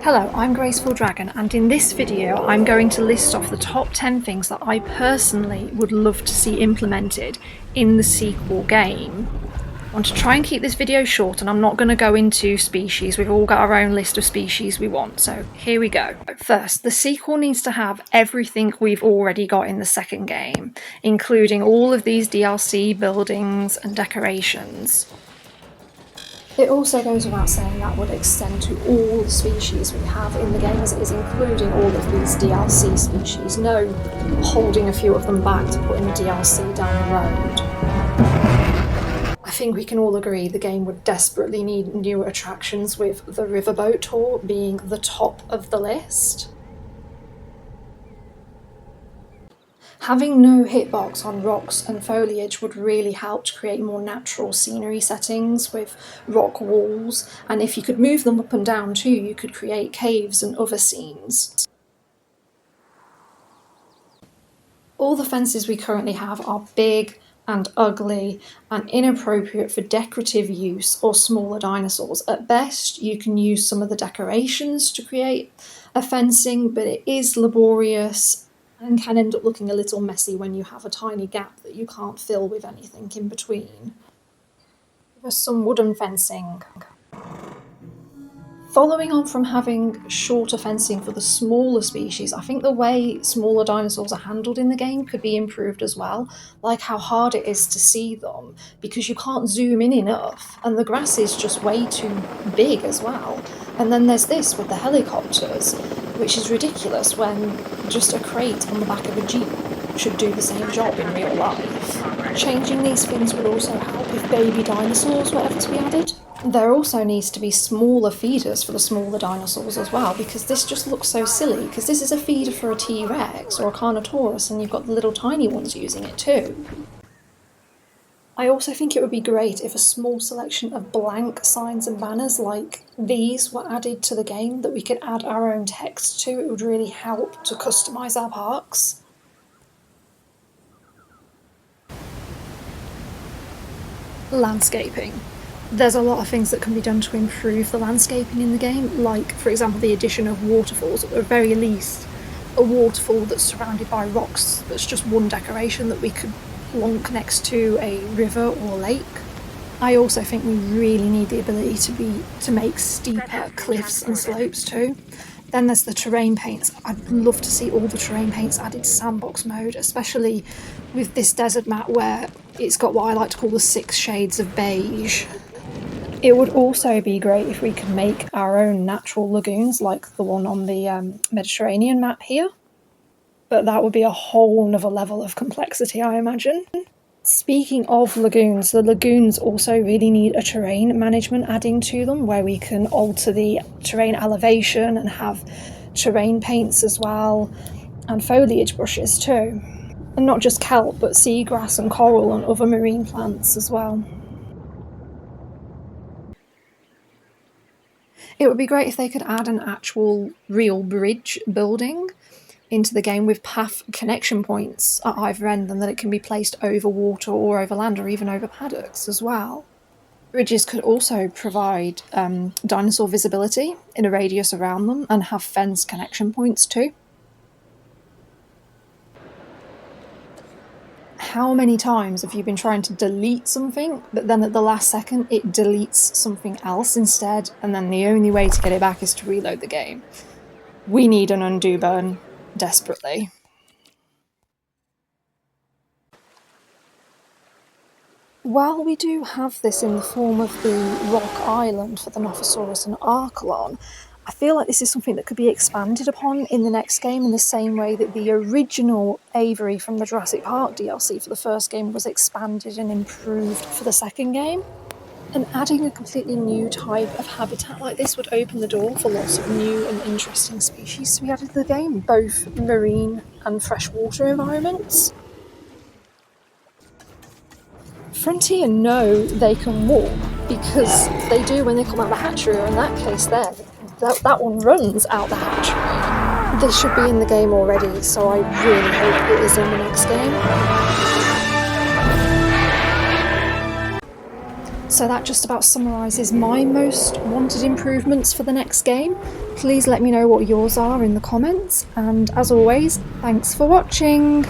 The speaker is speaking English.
Hello, I'm Graceful Dragon, and in this video I'm going to list off the top 10 things that I personally would love to see implemented in the sequel game. I want to try and keep this video short, and I'm not going to go into species. We've all got our own list of species we want, so here we go. First, the sequel needs to have everything we've already got in the second game, including all of these DLC buildings and decorations. It also goes without saying that would extend to all the species we have in the game as it is, including all of these DLC species. No holding a few of them back to put in the DLC down the road. I think we can all agree the game would desperately need new attractions, with the riverboat tour being the top of the list. Having no hitbox on rocks and foliage would really help to create more natural scenery settings with rock walls, and if you could move them up and down too, you could create caves and other scenes. All the fences we currently have are big and ugly and inappropriate for decorative use or smaller dinosaurs. At best, you can use some of the decorations to create a fencing, but it is laborious and can end up looking a little messy when you have a tiny gap that you can't fill with anything in between. There's some wooden fencing. Following on from having shorter fencing for the smaller species, I think the way smaller dinosaurs are handled in the game could be improved as well, like how hard it is to see them because you can't zoom in enough, and the grass is just way too big as well. And then there's this with the helicopters, which is ridiculous when just a crate on the back of a Jeep should do the same job in real life. Changing these things would also help if baby dinosaurs were ever to be added. There also needs to be smaller feeders for the smaller dinosaurs as well, because this just looks so silly, because this is a feeder for a T-Rex or a Carnotaurus and you've got the little tiny ones using it too. I also think it would be great if a small selection of blank signs and banners like these were added to the game that we could add our own text to. It would really help to customise our parks. Landscaping. There's a lot of things that can be done to improve the landscaping in the game, like, for example, the addition of waterfalls, or at the very least, a waterfall that's surrounded by rocks that's just one decoration that we could plonk next to a river or lake. I also think we really need the ability to make steeper cliffs and slopes too. Then there's the terrain paints. I'd love to see all the terrain paints added to sandbox mode, especially with this desert map where it's got what I like to call the 6 shades of beige. It would also be great if we could make our own natural lagoons like the one on the Mediterranean map here. But that would be a whole nother level of complexity, I imagine. Speaking of lagoons, the lagoons also really need a terrain management adding to them, where we can alter the terrain elevation and have terrain paints as well, and foliage brushes too. And not just kelp, but seagrass and coral and other marine plants as well. It would be great if they could add an actual real bridge building into the game with path connection points at either end, and that it can be placed over water or over land or even over paddocks as well. Bridges could also provide dinosaur visibility in a radius around them and have fence connection points too. How many times have you been trying to delete something, but then at the last second it deletes something else instead, and then the only way to get it back is to reload the game? We need an undo burn desperately. While we do have this in the form of the rock island for the Nothosaurus and Archelon, I feel like this is something that could be expanded upon in the next game in the same way that the original Avery from the Jurassic Park DLC for the first game was expanded and improved for the second game. And adding a completely new type of habitat like this would open the door for lots of new and interesting species to be added to the game, both marine and freshwater environments. Frontier know they can walk, because they do when they come out the hatchery, or in that case there, that one runs out the hatchery. This should be in the game already, so I really hope it is in the next game. So that just about summarises my most wanted improvements for the next game. Please let me know what yours are in the comments, and as always, thanks for watching!